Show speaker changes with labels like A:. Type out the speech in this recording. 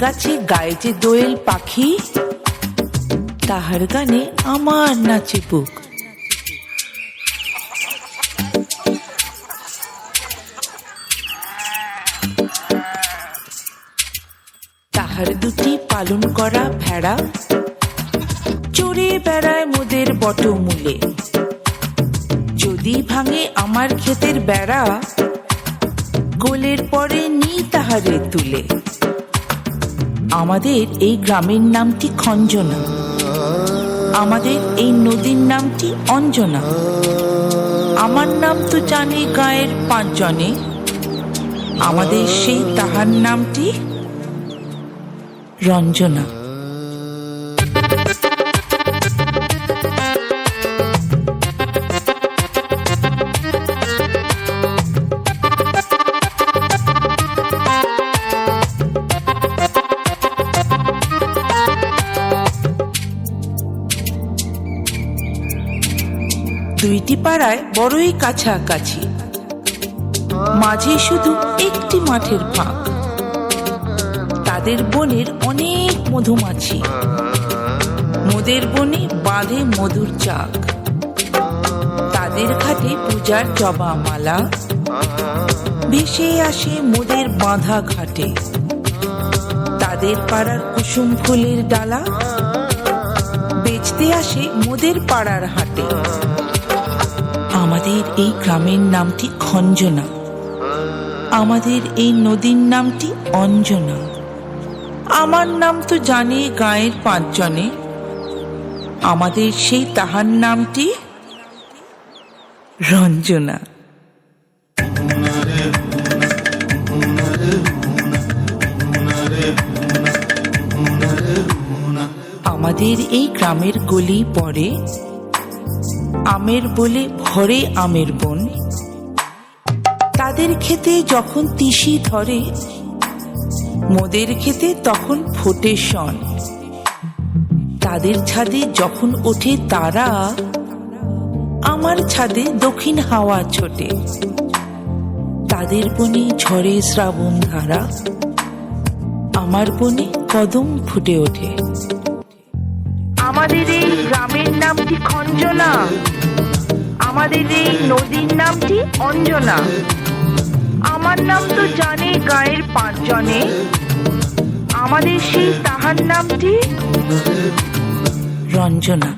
A: গাছে গায়ে যে দোয়েল পাখি, তাহার গানে আমার নাচে বুক। তাহার দুটি পালন করা ভেড়া চড়ে বেড়ায় মোদের বটমূলে। যদি ভাঙে আমার ক্ষেতের বেড়া, গোলের পরে নি তাহারে তুলে। আমাদের এই গ্রামের নামটি খঞ্জনা, আমাদের এই নদীর নামটি অঞ্জনা। আমার নাম তো জানে গায়ের 5 জনে, আমাদের সেই তাহার নামটি রঞ্জনা। দুইটি পাড়ায় বড়ই কাছাকাছি, মাঝে শুধু একটি মাঠের ফাঁক। তাদের বনের অনেক মধুমাছি, মোদের বনে বাঁধে মধুর চাক। তাদের ঘাটে পূজার জবা মালা ভেসে আসে মোদের বাঁধা ঘাটে। তাদের পাড়ার কুসুম ফুলের ডালা বেচতে আসে মোদের পাড়ার হাটে। আমাদের এই গ্রামের নামটি খঞ্জনা, আমাদের এই নদীর নামটি অঞ্জনা। আমার নাম তো জানে গায়ের 5 জনে, আমাদের সেই তাহার নামটি রঞ্জনা। আমাদের এই গ্রামের গলি পড়ে আমের বলে ভরে আমের বন। তাদের খেতে যখন তিসি ধরে, মোদের খেতে তখন ফোটে শন। তাদের ছাদে যখন ওঠে তারা, আমার ছাদে দক্ষিণ হাওয়া ছোটে। তাদের বনে ঝরে শ্রাবণ ধারা, আমার বনে কদম ফুটে ওঠে। আমাদের এই গ্রামের নামটি খঞ্জনা, আমাদের এই নদীর নামটি অঞ্জনা। আমার নাম তো জানে গায়ের 5 জনে, আমাদের সেই তাহার নামটি রঞ্জনা।